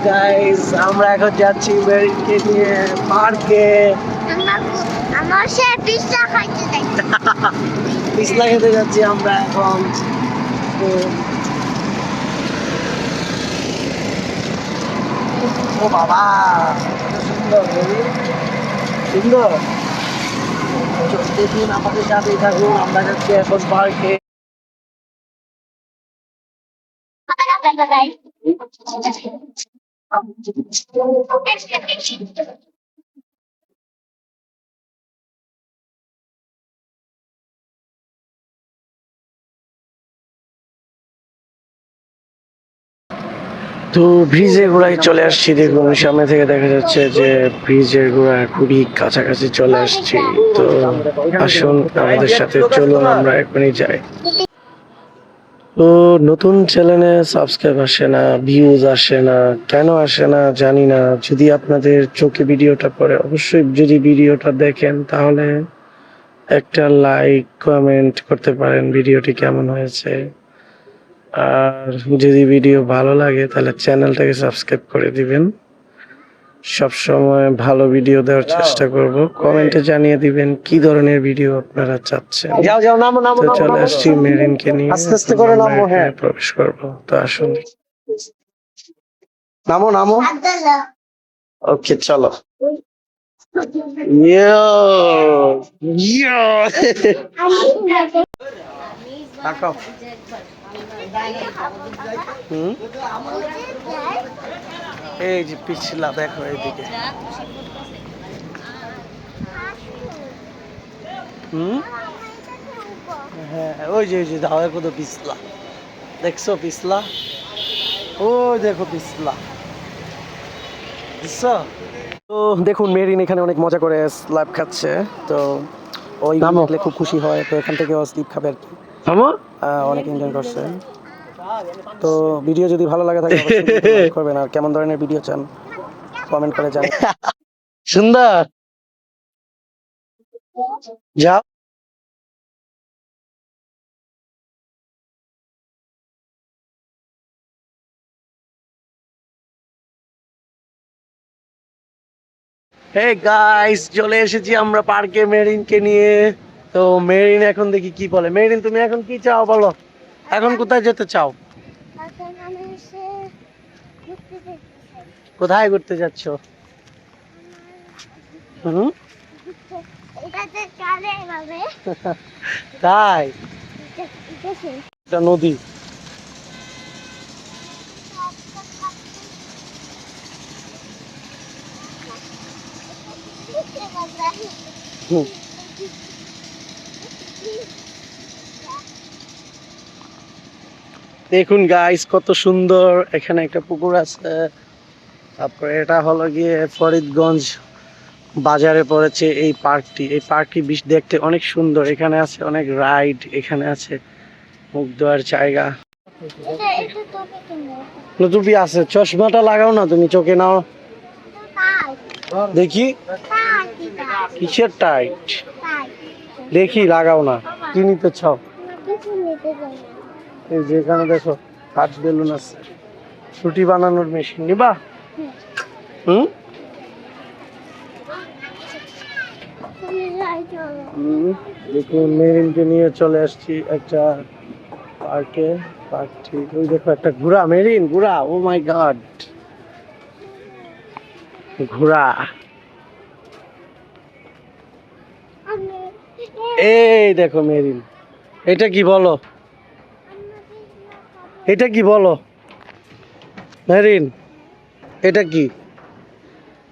Guys আমরা এখন যাচ্ছি মেরিনকে নিয়ে পার্কে। আমার সে পিৎজা খাইতে যাই। পিছলা খেতে যাচ্ছি আমরা এখন। ও বাবা সুন্দর সুন্দর। দেখুন আমাদের সাথেই থাকুন, আমরা যাচ্ছি এখন পার্কে। তো ব্রিজের গোড়ায় চলে আসছি, দেখুন সামনে থেকে দেখা যাচ্ছে যে ব্রিজের গোড়া খুবই কাছাকাছি চলে আসছি। তো আসুন আমাদের সাথে চলুন আমরা এখনই যাই। তো নতুন চ্যানেলে সাবস্ক্রাইব আসে না, ভিউজ আসে না, কেন আসে না জানি না। যদি আপনাদের চোখে ভিডিওটা পড়ে, অবশ্যই যদি ভিডিওটা দেখেন তাহলে একটা লাইক কমেন্ট করতে পারেন ভিডিওটি কেমন হয়েছে। আর যদি ভিডিও ভালো লাগে তাহলে চ্যানেলটাকে সাবস্ক্রাইব করে দিবেন। সব সময় ভালো ভিডিও দেওয়ার চেষ্টা করব। কমেন্টে জানিয়ে দিবেন কি ধরনের ভিডিও আপনারা চাচ্ছেন। যাও যাও নামো নামো। তো চলে আসছি মেরিনকে নিয়ে, আস্তে আস্তে করে নামো। হ্যাঁ প্রবেশ করব। তো আসুন নামো নামো। ওকে চলো। ইয়ো ইয়ো তাকাও। এই যে পিছলা দেখো এইদিকে। হ্যাঁ ওই যে ধাওয়ার কত পিছলা দেখছো, পিছলা ওই দেখো পিছলা বুঝছো। তো দেখুন মেরিন এখানে অনেক মজা করে স্ল্যাব খাচ্ছে। তো ওই দেখলে খুব খুশি হয়, তো এখান থেকে স্লিপ খাবে আর কি। অনেক এনজয় করছে। তো ভিডিও যদি ভালো লাগে থাকে অবশ্যই লাইক করবেন, আর কেমন ধরনের ভিডিও চান কমেন্ট করে জানান। সুন্দর যাও। হে গাইস চলে এসেছি আমরা পার্কে মেরিনকে নিয়ে। তো মেরিন এখন দেখি কি বলে। মেরিন তুমি এখন কি চাও বলো, এখন কোথায় যেতে চাও? কোথায় ঘুরতে যাচ্ছ? তাই এটা নদী। দেখুন গাইস কত সুন্দর, এখানে একটা পুকুর আছে। তারপরে এটা হলো গিয়ে ফরিদগঞ্জ বাজারে পড়েছে এই পার্কটি। এই পার্কটি দেখতে অনেক সুন্দর, এখানে আছে অনেক রাইড, এখানে আছে মুখ ধোয়ার জায়গা। টুপি আছে, চশমাটা লাগাও না তুমি, চোখে নাও দেখি। কিসের টাইট দেখি, লাগাও না। কি নিতে চাও? এই যে এখানে দেখো কাঠ বেলুন আছে, রুটি বানানোর মেশিন নিবা? দেখুন মেরিনকে নিয়ে চলে আসছি একটা পার্কে। পার্কটি ওই দেখো একটা ঘোড়া, মেরিন ঘোড়া, ও মাই গড ঘোড়া। এই দেখো মেরিন, এটা কি বলো, এটা কি বলো মেরিন, এটা কি?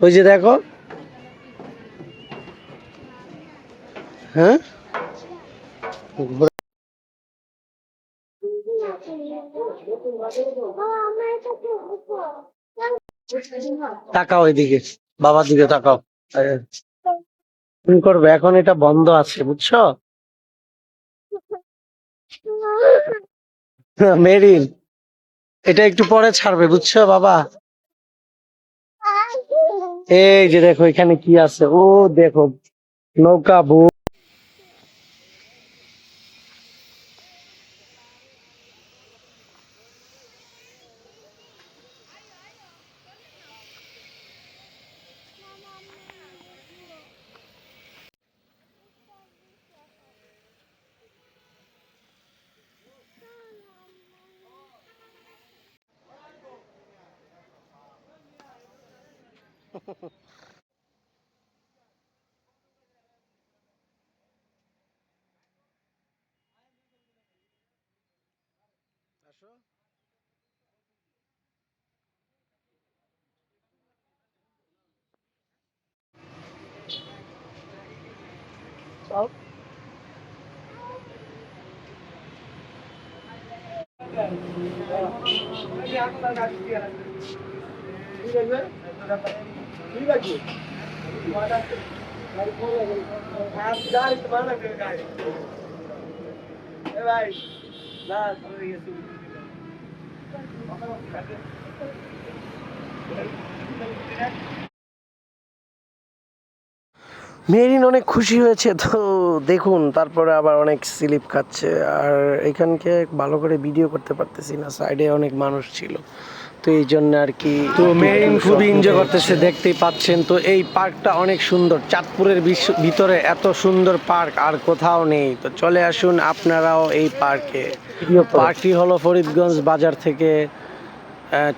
ওই যে দেখো, হ্যাঁ তাকাও এদিকে, বাবার দিকে তাকাও। ফোন করবে এখন, এটা বন্ধ আছে বুঝছো মেরিন, এটা একটু পরে ছাড়বে বুঝছো বাবা। এই যে দেখো এখানে কি আছে, ও দেখো নৌকা, মেরিন অনেক খুশি হয়েছে তো দেখুন, তারপরে আবার অনেক স্লিপ খাচ্ছে। আর এখানকে ভালো করে ভিডিও করতে পারতেছি না, সাইডে অনেক মানুষ ছিল, তো এই জন্য আর কি। তো মেরিন খুবই এনজয় করতেছে, দেখতেই পাচ্ছেন। তো এই পার্কটা অনেক সুন্দর, চাঁদপুরের ভিতরে এত সুন্দর পার্ক আর কোথাও নেই। তো চলে আসুন আপনারাও এই পার্কে। পার্কটি হলো ফরিদগঞ্জ বাজার থেকে,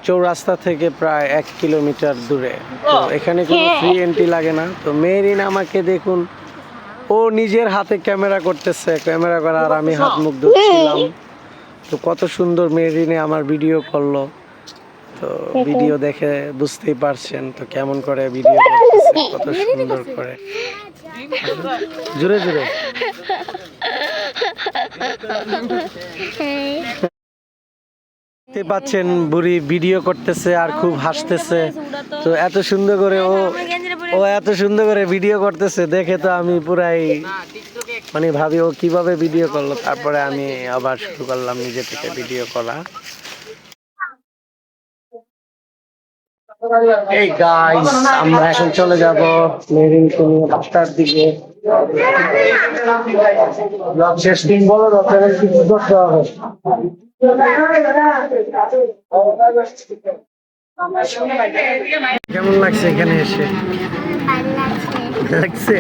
চৌরাস্তা থেকে প্রায় 1 কিলোমিটার দূরে। তো এখানে কোনো ফ্রি এন্ট্রি লাগে না। তো মেরিন আমাকে দেখুন, ও নিজের হাতে ক্যামেরা করতেছে, ক্যামেরা করা, আর আমি হাত মুখ ধুচ্ছিলাম। তো কত সুন্দর মেরিনে আমার ভিডিও করলো। তো ভিডিও দেখে বুঝতেই পারছেন তো কেমন করে ভিডিও করতেছে, কত সুন্দর করে। জোরে জোরে দেখতে পাচ্ছেন, বুড়ি ভিডিও করতেছে আর খুব হাসতেছে। তো এত সুন্দর করে ও এত সুন্দর করে ভিডিও করতেছে দেখে তো আমি পুরাই মানে ভাবি ও কিভাবে ভিডিও করলো। তারপরে আমি আবার শুরু করলাম নিজে থেকে ভিডিও করা। এই গাইস, আমরা এখন চলে যাব মেরিনকে নিয়ে বাসার দিকে। ব্লগ শেষ দিন বলো, আপনাদের কিছু করতে হবে। কেমন লাগছে এখানে এসে? ভালো লাগছে। লাগছে?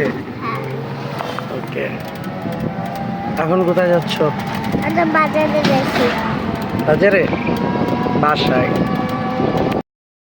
ওকে, এখন কোথায় যাচ্ছ? বাজারে যাচ্ছি। বাজারে? বাসায়?